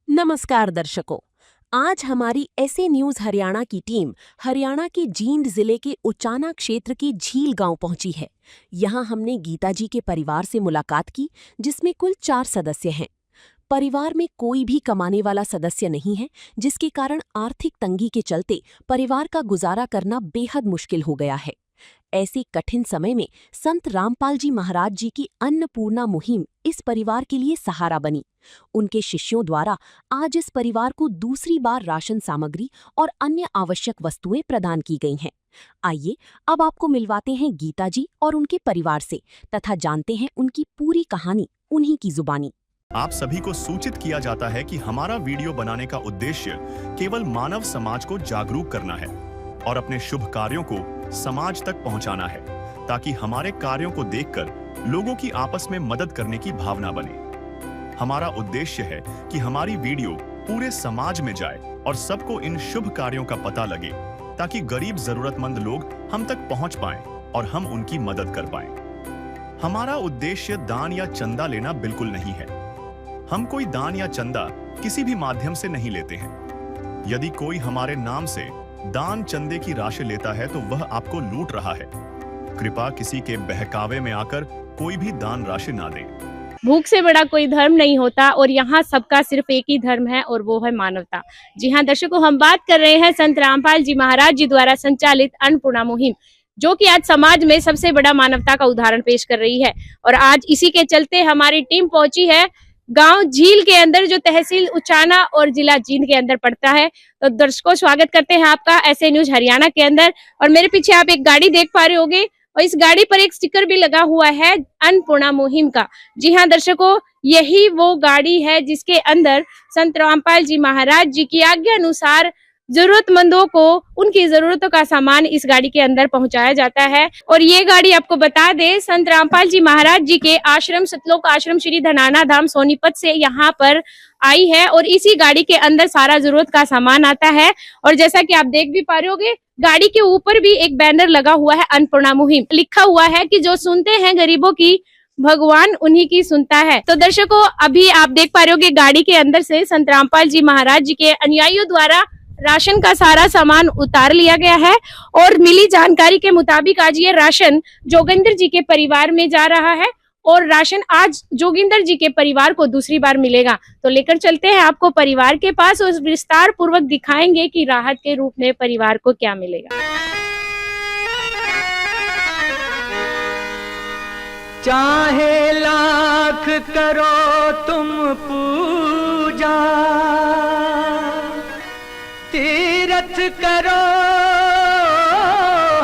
नमस्कार दर्शकों। आज हमारी ऐसे न्यूज हरियाणा की टीम हरियाणा के जींद जिले के उचाना क्षेत्र के झील गांव पहुंची है। यहां हमने गीता जी के परिवार से मुलाकात की, जिसमें कुल 4 सदस्य हैं। परिवार में कोई भी कमाने वाला सदस्य नहीं है, जिसके कारण आर्थिक तंगी के चलते परिवार का गुजारा करना बेहद मुश्किल हो गया है। ऐसे कठिन समय में संत रामपाल जी महाराज जी की अन्नपूर्णा मुहिम इस परिवार के लिए सहारा बनी। उनके शिष्यों द्वारा आज इस परिवार को दूसरी बार राशन सामग्री और अन्य आवश्यक वस्तुएं प्रदान की गई हैं। आइए अब आपको मिलवाते हैं गीता जी और उनके परिवार से तथा जानते हैं उनकी पूरी कहानी उन्हीं की जुबानी। आप सभी को सूचित किया जाता है कि हमारा वीडियो बनाने का उद्देश्य केवल मानव समाज को जागरूक करना है और अपने शुभ कार्यों को समाज तक पहुंचाना है, ताकि हमारे कार्यों को देखकर लोगों की आपस में मदद करने की भावना बने। हमारा उद्देश्य है कि हमारी वीडियो पूरे समाज में जाए और सबको इन शुभ कार्यों का पता लगे, ताकि गरीब जरूरतमंद लोग हम तक पहुंच पाएं और हम उनकी मदद कर पाएं। हमारा उद्देश्य दान या चंदा लेना बिल्कुल नहीं है। हम कोई दान या चंदा किसी भी माध्यम से नहीं लेते हैं। यदि कोई हमारे नाम से दान चंदे की राशि लेता है तो वह आपको लूट रहा है। कृपया किसी के बहकावे में आकर कोई भी दान राशि ना दें। भूख से बड़ा कोई धर्म नहीं होता और यहाँ सबका सिर्फ एक ही धर्म है और वो है मानवता। जी हाँ दर्शकों, हम बात कर रहे हैं संत रामपाल जी महाराज जी द्वारा संचालित अन्नपूर्णा मुहिम, जो कि आज समाज में सबसे बड़ा मानवता का उदाहरण पेश कर रही है। और आज इसी के चलते हमारी टीम पहुंची है गांव झील के अंदर, जो तहसील उचाना और जिला जींद के अंदर पड़ता है। तो दर्शकों, स्वागत करते हैं आपका ऐसे न्यूज हरियाणा के अंदर। और मेरे पीछे आप एक गाड़ी देख पा रहे होंगे और इस गाड़ी पर एक स्टिकर भी लगा हुआ है अन्नपूर्णा मुहिम का। जी हाँ दर्शकों, यही वो गाड़ी है जिसके अंदर संत रामपाल जी महाराज जी की आज्ञा अनुसार जरूरतमंदों को उनकी जरूरतों का सामान इस गाड़ी के अंदर पहुंचाया जाता है। और ये गाड़ी आपको बता दे, संत रामपाल जी महाराज जी के आश्रम सतलोक आश्रम श्री धनाना धाम सोनीपत से यहाँ पर आई है और इसी गाड़ी के अंदर सारा जरूरत का सामान आता है। और जैसा कि आप देख भी पा रहे होंगे, गाड़ी के ऊपर भी एक बैनर लगा हुआ है अन्नपूर्णा मुहिम। लिखा हुआ है कि जो सुनते हैं गरीबों की, भगवान उन्हीं की सुनता है। तो दर्शकों, अभी आप देख पा रहे हो कि गाड़ी के अंदर से संत रामपाल जी महाराज जी के अनुयायियों द्वारा राशन का सारा सामान उतार लिया गया है। और मिली जानकारी के मुताबिक आज ये राशन जोगिंदर जी के परिवार में जा रहा है और राशन आज जोगिंदर जी के परिवार को दूसरी बार मिलेगा। तो लेकर चलते हैं आपको परिवार के पास और विस्तार पूर्वक दिखाएंगे कि राहत के रूप में परिवार को क्या मिलेगा। चाहे लाख करो तुम पूजा, तीरथ करो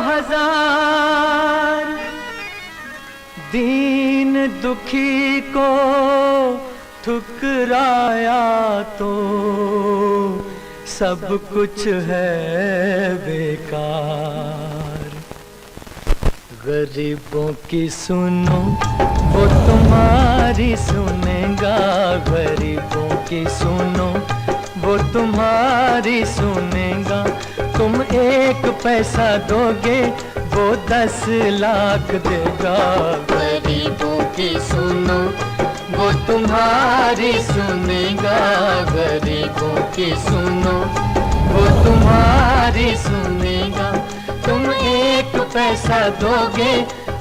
हजार, दीन दुखी को ठुकराया तो सब कुछ है बेकार। गरीबों की सुनो वो तुम्हारी सुनेगा, गरीबों की सुनो वो तुम्हारी सुनेगा। तुम 1 पैसा दोगे वो 10 लाख देगा। गरीबों की सुनो वो तुम्हारी सुनेगा, गरीबों की सुनो वो तुम्हारी सुनेगा। तुम 1 पैसा दोगे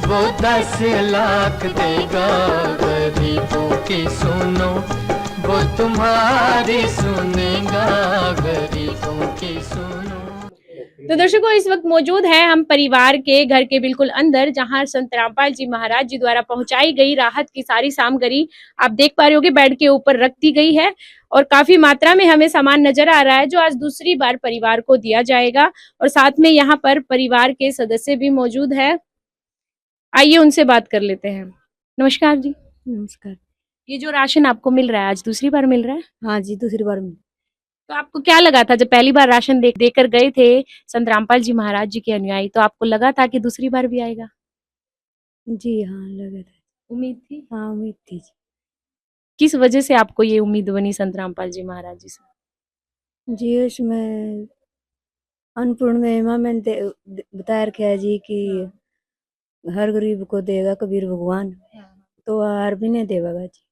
वो 10 लाख देगा। गरीबों की सुनो वो तुम्हारी सुनेगा, गरीबों की सुनो। तो दर्शकों, इस वक्त मौजूद है हम परिवार के घर के बिल्कुल अंदर, जहां संत रामपाल जी महाराज जी द्वारा पहुंचाई गई राहत की सारी सामग्री आप देख पा रहे होगे बेड के ऊपर रख दी गई है। और काफी मात्रा में हमें सामान नजर आ रहा है जो आज दूसरी बार परिवार को दिया जाएगा। और साथ में यहाँ पर परिवार के सदस्य भी मौजूद है। आइए उनसे बात कर लेते हैं। नमस्कार जी। नमस्कार। ये जो राशन आपको मिल रहा है, आज दूसरी बार मिल रहा है? हाँ जी, दूसरी बार मिल। तो आपको क्या लगा था जब पहली बार राशन देकर गए थे संत रामपाल जी महाराज जी के अनुयायी, तो आपको लगा था कि दूसरी बार भी आएगा? जी हाँ, लगा था। उम्मीद थी? हाँ, उम्मीद थी जी। किस वजह से आपको ये उम्मीद बनी संत रामपाल जी महाराज जी से? जी, उसमें अन्नपूर्ण महिमा में बताया रखा है जी कि हर गरीब को देगा कबीर भगवान, तो हर भी नहीं देगा जी।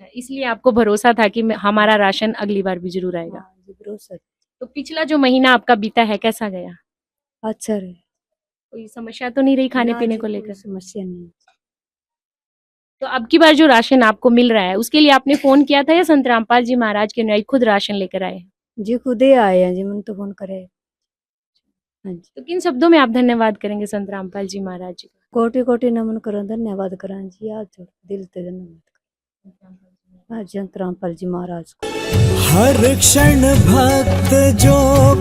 अच्छा, इसलिए आपको भरोसा था कि हमारा राशन अगली बार भी जरूर आएगा। हाँ जी, भरोसा। तो पिछला जो महीना आपका बीता है कैसा गया? अच्छा रहे। कोई समस्या तो नहीं रही खाने ना पीने जी, को कोई लेकर? समस्या नहीं। तो अब की बार जो राशन आपको मिल रहा है उसके लिए आपने फोन किया था या संत रामपाल जी महाराज के अनुयायी खुद राशन लेकर आए? जी खुद ही आए हैं जी, मैंने तो फोन करे। हाँ जी, तो किन शब्दों में आप धन्यवाद करेंगे संत रामपाल जी महाराज जी का? कोटि कोटि नमन करो, धन्यवाद करा जी, आज दिल से धन्यवाद करो। हाँ, संत रामपाल जी महाराज को। हर क्षण भक्त जो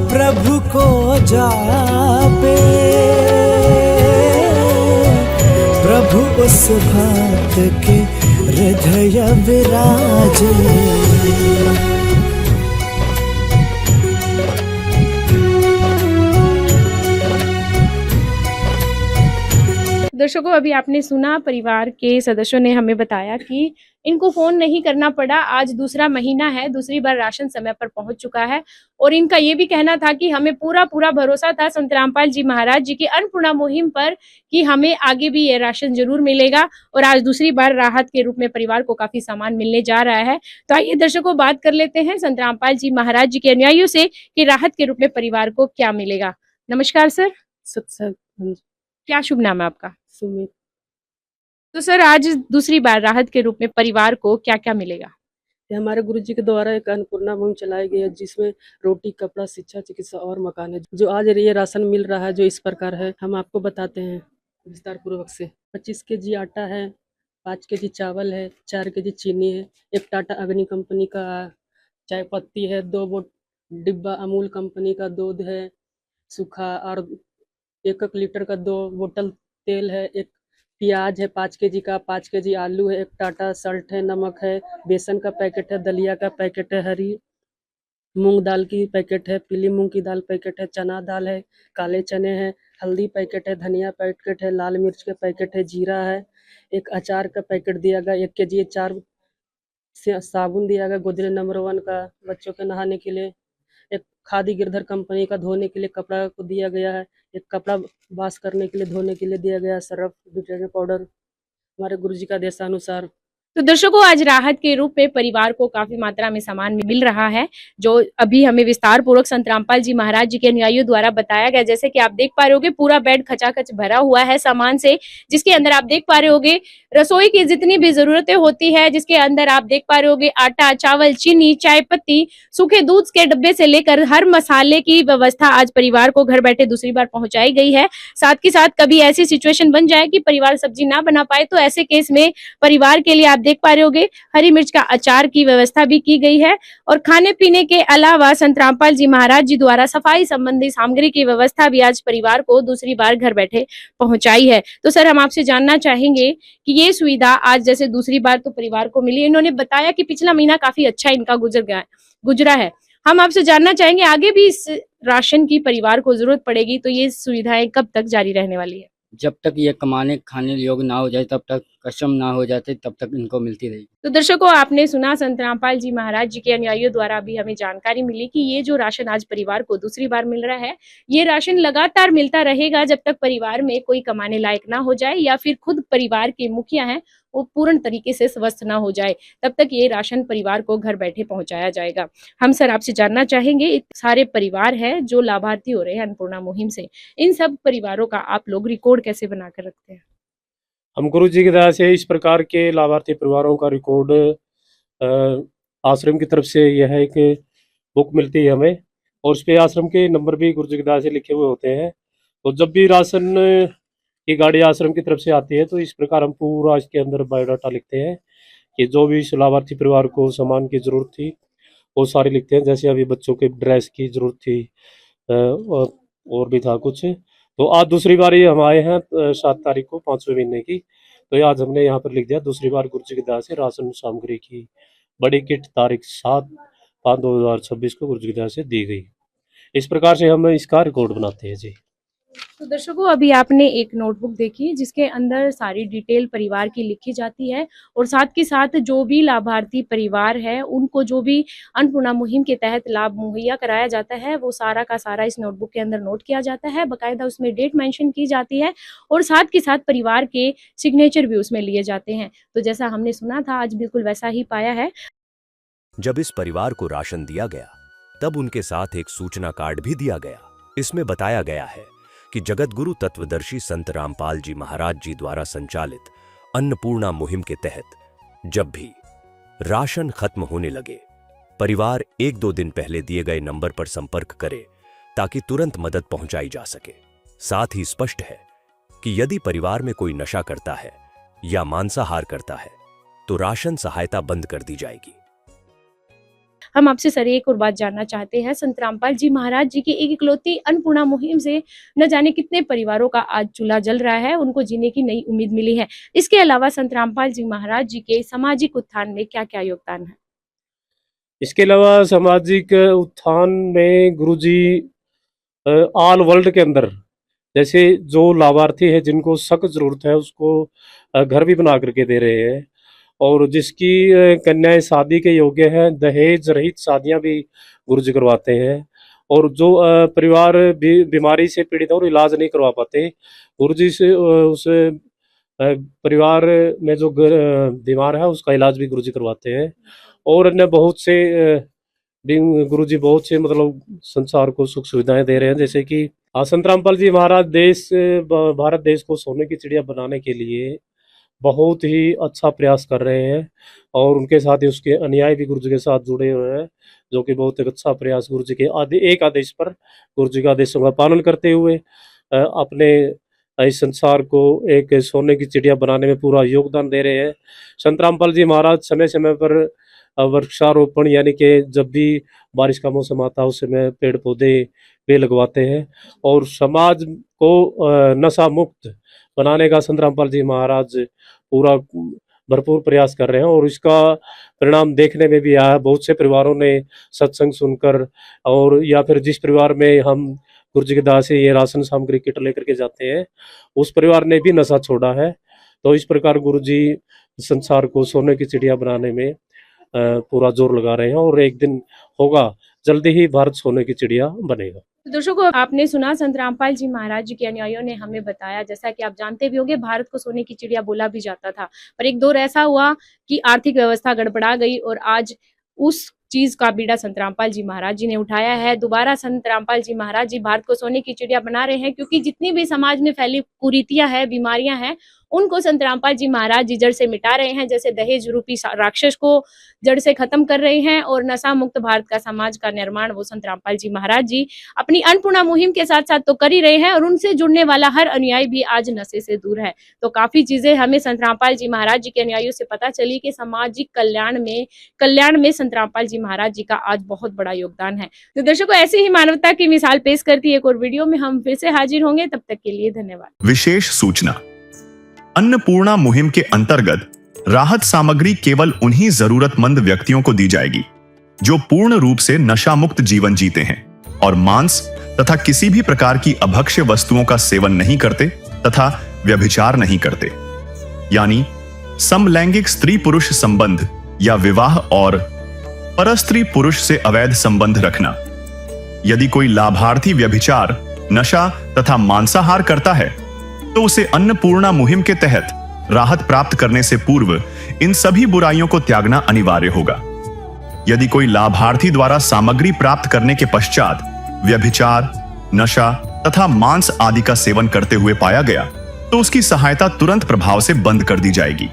प्रभु को जापे, प्रभु उस भक्त के हृदय विराजे। दर्शकों, अभी आपने सुना परिवार के सदस्यों ने हमें बताया कि इनको फोन नहीं करना पड़ा। आज दूसरा महीना है, दूसरी बार राशन समय पर पहुंच चुका है और इनका ये भी कहना था कि हमें पूरा भरोसा था संत रामपाल जी महाराज जी की अन्नपूर्णा मुहिम पर कि हमें आगे भी ये राशन जरूर मिलेगा और आज दूसरी बार राहत के रूप में परिवार को काफी सामान मिलने जा रहा है। तो आइए दर्शकों, बात कर लेते हैं संत रामपाल जी महाराज जी के अनुयायियों से कि राहत के रूप में परिवार को क्या मिलेगा। नमस्कार सर। सत्संग क्या शुभ नाम है आपका? सुमित। तो सर, आज दूसरी बार राहत के रूप में परिवार को क्या क्या मिलेगा? ये हमारे गुरु जी के द्वारा एक अन्नपूर्णा मुहिम चलाई गई है जिसमें रोटी, कपड़ा, शिक्षा, चिकित्सा और मकान है। जो आज ये राशन मिल रहा है जो इस प्रकार है, हम आपको बताते हैं विस्तार पूर्वक से। 25 केजी आटा है, 5 केजी चावल है, 4 केजी चीनी है, एक टाटा अग्नि कंपनी का चाय पत्ती है, 2 डिब्बा अमूल कंपनी का दूध है सूखा, और 1 लीटर का 2 बोतल तेल है, एक प्याज है 5 केजी का, 5 केजी आलू है, एक टाटा सल्ट है, नमक है, बेसन का पैकेट है, दलिया का पैकेट है, हरी मूंग दाल की पैकेट है, पीली मूंग की दाल पैकेट है, चना दाल है, काले चने हैं, हल्दी पैकेट है, धनिया पैकेट है, लाल मिर्च के पैकेट है, जीरा है, एक अचार का पैकेट दिया गया, 1 केजी 4 साबुन दिया गया गोदरेज नंबर 1 का बच्चों के नहाने के लिए, एक खादी गिरधर कंपनी का धोने के लिए कपड़ा को दिया गया है, एक कपड़ा वॉश करने के लिए धोने के लिए दिया गया, सर्फ, डिटर्जेंट पाउडर हमारे गुरुजी का आदेशानुसार। तो दर्शकों, आज राहत के रूप में परिवार को काफी मात्रा में सामान मिल रहा है जो अभी हमें विस्तार पूर्वक संत रामपाल जी महाराज जी के अनुयायियों द्वारा बताया गया। जैसे कि आप देख पा रहे होगे पूरा बेड खचाखच भरा हुआ है सामान से, जिसके अंदर आप देख पा रहे होगे रसोई की जितनी भी जरूरतें होती है, जिसके अंदर आप देख पा रहे होगे आटा, चावल, चीनी, चाय पत्ती, सूखे दूध के डब्बे से लेकर हर मसाले की व्यवस्था आज परिवार को घर बैठे दूसरी बार पहुंचाई गई है। साथ ही साथ कभी ऐसी सिचुएशन बन जाए कि परिवार सब्जी ना बना पाए तो ऐसे केस में परिवार के लिए आप देख पा रहे होगे हरी मिर्च का अचार की व्यवस्था भी की गई है और खाने पीने के अलावा संत रामपाल जी महाराज जी द्वारा सफाई संबंधी सामग्री की व्यवस्था भी आज परिवार को दूसरी बार घर बैठे पहुंचाई है। तो सर, हम आपसे जानना चाहेंगे कि ये सुविधा आज जैसे दूसरी बार तो परिवार को मिली, इन्होंने बताया कि पिछला महीना काफी अच्छा इनका गुजरा है। हम आपसे जानना चाहेंगे आगे भी इस राशन की परिवार को जरूरत पड़ेगी तो ये सुविधाएं कब तक जारी रहने वाली है? जब तक ये कमाने खाने योग्य ना हो जाए, तब तक कस्टम ना हो जाते, तब तक इनको मिलती रहेगी। तो दर्शकों, आपने सुना संत रामपाल जी महाराज जी के अनुयायियों द्वारा भी हमें जानकारी मिली कि ये जो राशन आज परिवार को दूसरी बार मिल रहा है, ये राशन लगातार मिलता रहेगा जब तक परिवार में कोई कमाने लायक ना हो जाए या फिर खुद परिवार के मुखिया हैं वो पूर्ण तरीके से स्वस्थ ना हो जाए, तब तक ये राशन परिवार को घर बैठे पहुंचाया जाएगा। हम सर आपसे जानना चाहेंगे, सारे परिवार हैं जो लाभार्थी हो रहे हैं अन्नपूर्णा मुहिम से, इन सब परिवारों का आप लोग रिकॉर्ड कैसे बनाकर रखते हैं? हम गुरु जी की दया से इस प्रकार के लाभार्थी परिवारों का रिकॉर्ड आश्रम की तरफ से यह एक बुक मिलती है हमें और उस पर आश्रम के नंबर भी गुरु जी की दया से लिखे हुए होते हैं। तो जब भी राशन की गाड़ी आश्रम की तरफ से आती है तो इस प्रकार हम पूरा इसके अंदर बायोडाटा लिखते हैं कि जो भी लाभार्थी परिवार को सामान की जरूरत थी वो सारी लिखते हैं। जैसे अभी बच्चों के ड्रेस की जरूरत थी और भी था कुछ। तो आज दूसरी बार ये हम आए हैं 7 तारीख को 5वें महीने की, तो आज हमने यहाँ पर लिख दिया दूसरी बार गुरु जी की दया से राशन सामग्री की बड़ी किट तारीख 7/5/2026 को गुरु जी की दया से दी गई। इस प्रकार से हम इसका रिकॉर्ड बनाते हैं जी। तो दर्शकों, अभी आपने एक नोटबुक देखी जिसके अंदर सारी डिटेल परिवार की लिखी जाती है और साथ के साथ जो भी लाभार्थी परिवार है उनको जो भी अन्नपूर्णा मुहिम के तहत लाभ मुहैया कराया जाता है वो सारा का सारा इस नोटबुक के अंदर नोट किया जाता है। बाकायदा उसमें डेट मेंशन की जाती है और साथ के साथ परिवार के सिग्नेचर भी उसमें लिए जाते हैं। तो जैसा हमने सुना था आज बिल्कुल वैसा ही पाया है। जब इस परिवार को राशन दिया गया तब उनके साथ एक सूचना कार्ड भी दिया गया। इसमें बताया गया है कि जगतगुरु तत्वदर्शी संत रामपाल जी महाराज जी द्वारा संचालित अन्नपूर्णा मुहिम के तहत जब भी राशन खत्म होने लगे, परिवार 1-2 दिन पहले दिए गए नंबर पर संपर्क करे ताकि तुरंत मदद पहुंचाई जा सके। साथ ही स्पष्ट है कि यदि परिवार में कोई नशा करता है या मांसाहार करता है तो राशन सहायता बंद कर दी जाएगी। हम आपसे सर एक और बात जानना चाहते हैं। संत रामपाल जी महाराज जी की एक इकलौती अन्नपूर्णा मुहिम से न जाने कितने परिवारों का आज चूल्हा जल रहा है, उनको जीने की नई उम्मीद मिली है। इसके अलावा संत रामपाल जी महाराज जी के सामाजिक उत्थान में क्या क्या योगदान है? इसके अलावा सामाजिक उत्थान में गुरुजी ऑल वर्ल्ड के अंदर जैसे जो लाभार्थी है जिनको सख्त जरूरत है उसको घर भी बना करके दे रहे हैं और जिसकी कन्याएं शादी के योग्य हैं दहेज रहित शादियां भी गुरुजी करवाते हैं और जो परिवार बीमारी से पीड़ित और इलाज नहीं करवा पाते गुरुजी से उस परिवार में जो बीमार है उसका इलाज भी गुरुजी करवाते हैं। और अन्य बहुत से गुरुजी बहुत से मतलब संसार को सुख सुविधाएं दे रहे हैं। जैसे कि संत रामपाल जी महाराज भारत देश को सोने की चिड़िया बनाने के लिए बहुत ही अच्छा प्रयास कर रहे हैं और उनके साथ ही उसके अनुयायी भी गुरुजी के साथ जुड़े हुए हैं, जो कि बहुत एक अच्छा प्रयास गुरुजी के एक आदेश पर गुरुजी के आदेशों का पालन करते हुए अपने इस संसार को एक सोने की चिड़िया बनाने में पूरा योगदान दे रहे हैं। संत रामपाल जी महाराज समय समय पर वृक्षारोपण यानी कि जब भी बारिश का मौसम आता है उस समय पेड़ पौधे भी लगवाते हैं और समाज को नशा मुक्त बनाने का संत रामपाल जी महाराज पूरा भरपूर प्रयास कर रहे हैं और इसका परिणाम देखने में भी आया। बहुत से परिवारों ने सत्संग सुनकर और या फिर जिस परिवार में हम गुरुजी के दास से ये राशन सामग्री किट लेकर के जाते हैं उस परिवार ने भी नशा छोड़ा है। तो इस प्रकार गुरुजी संसार को सोने की चिड़िया बनाने में पूरा जोर लगा रहे हैं और एक दिन होगा जल्दी ही भारत सोने की चिड़िया बनेगा। तो दर्शकों, आपने सुना संत रामपाल जी महाराज जी के अनुयायियों ने हमें बताया, जैसा कि आप जानते भी होंगे भारत को सोने की चिड़िया बोला भी जाता था, पर एक दौर ऐसा हुआ कि आर्थिक व्यवस्था गड़बड़ा गई और आज उस चीज का बीड़ा संत रामपाल जी महाराज जी ने उठाया है। दोबारा संत रामपाल जी महाराज जी भारत को सोने की चिड़िया बना रहे हैं क्योंकि जितनी भी समाज में फैली कुरीतियां हैं, बीमारियां हैं, उनको संत रामपाल जी महाराज जी जड़ से मिटा रहे हैं। जैसे दहेज रूपी राक्षस को जड़ से खत्म कर रहे हैं और नशा मुक्त भारत का समाज का निर्माण वो संत रामपाल जी महाराज जी अपनी अन्नपूर्णा मुहिम के साथ साथ तो कर ही रहे हैं और उनसे जुड़ने वाला हर अनुयायी भी आज नशे से दूर है। तो काफी चीजें हमें संत रामपाल जी महाराज जी के अनुयायियों से पता चली कि सामाजिक कल्याण में संत रामपाल जी महाराज जी का आज बहुत बड़ा योगदान है। तो दर्शकों, ऐसी ही मानवता की मिसाल पेश करती एक और वीडियो में हम फिर से हाजिर होंगे। तब तक के लिए धन्यवाद। विशेष सूचना, अन्नपूर्णा मुहिम के अंतर्गत राहत सामग्री केवल उन्हीं जरूरतमंद व्यक्तियों को दी जाएगी जो पूर्ण रूप से नशा मुक्त जीवन जीते हैं और मांस तथा किसी भी प्रकार की अभक्ष्य वस्तुओं का सेवन नहीं करते तथा व्यभिचार नहीं करते, यानी समलैंगिक स्त्री पुरुष संबंध या विवाह और परस्त्री पुरुष से अवैध संबंध रखना। यदि कोई लाभार्थी व्यभिचार, नशा तथा मांसाहार करता है तो उसे अन्नपूर्णा मुहिम के तहत राहत प्राप्त करने से पूर्व इन सभी बुराइयों को त्यागना अनिवार्य होगा। यदि कोई लाभार्थी द्वारा सामग्री प्राप्त करने के पश्चात व्यभिचार, नशा तथा मांस आदि का सेवन करते हुए पाया गया तो उसकी सहायता तुरंत प्रभाव से बंद कर दी जाएगी।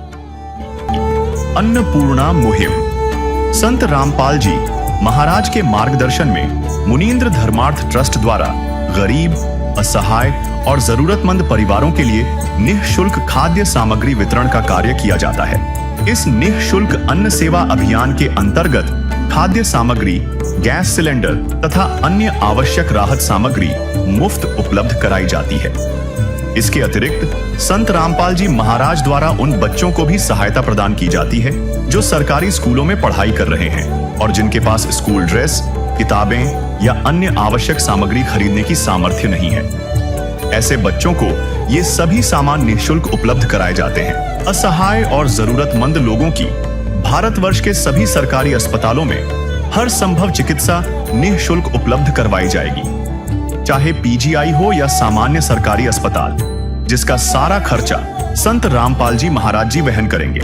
अन्नपूर्णा मुहिम संत रामपाल जी महाराज के मार्गदर्शन में मुनीन्द्र धर्मार्थ ट्रस्ट द्वारा गरीब, असहाय और जरूरतमंद परिवारों के लिए निःशुल्क खाद्य सामग्री वितरण का कार्य किया जाता है। इस निःशुल्क अन्न सेवा अभियान के अंतर्गत खाद्य सामग्री, गैस सिलेंडर तथा अन्य आवश्यक राहत सामग्री मुफ्त उपलब्ध कराई जाती है। इसके अतिरिक्त संत रामपाल जी महाराज द्वारा उन बच्चों को भी सहायता प्रदान की जाती है जो सरकारी स्कूलों में पढ़ाई कर रहे हैं और जिनके पास स्कूल ड्रेस, किताबें या अन्य आवश्यक सामग्री खरीदने की सामर्थ्य नहीं है। ऐसे बच्चों को ये सभी सामान निःशुल्क उपलब्ध कराए जाते हैं। असहाय और जरूरतमंद लोगों की भारतवर्ष के सभी सरकारी अस्पतालों में हर संभव चिकित्सा निःशुल्क उपलब्ध करवाई जाएगी, चाहे पीजीआई हो या सामान्य सरकारी अस्पताल, जिसका सारा खर्चा संत रामपाल जी महाराज जी वहन करेंगे।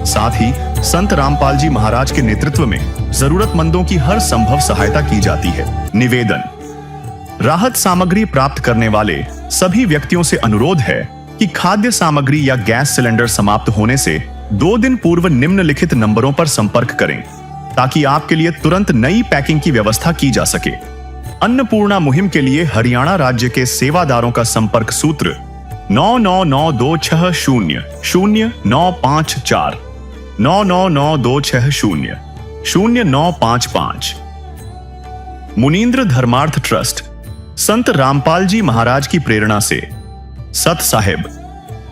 साथ ही संत रामपाल जी महाराज के नेतृत्व में जरूरतमंदों की हर संभव सहायता की जाती है। निवेदन: राहत सामग्री प्राप्त करने वाले सभी व्यक्तियों से अनुरोध है कि खाद्य सामग्री या गैस सिलेंडर समाप्त होने से 2 दिन पूर्व निम्नलिखित नंबरों पर संपर्क करें, ताकि आपके लिए तुरंत नई पैकिंग की व्यवस्था की जा सके। अन्नपूर्णा मुहिम के लिए हरियाणा राज्य के सेवादारों का संपर्क सूत्र 9992600954 9992600955। मुनींद्र धर्मार्थ ट्रस्ट संत रामपाल जी महाराज की प्रेरणा से सत साहिब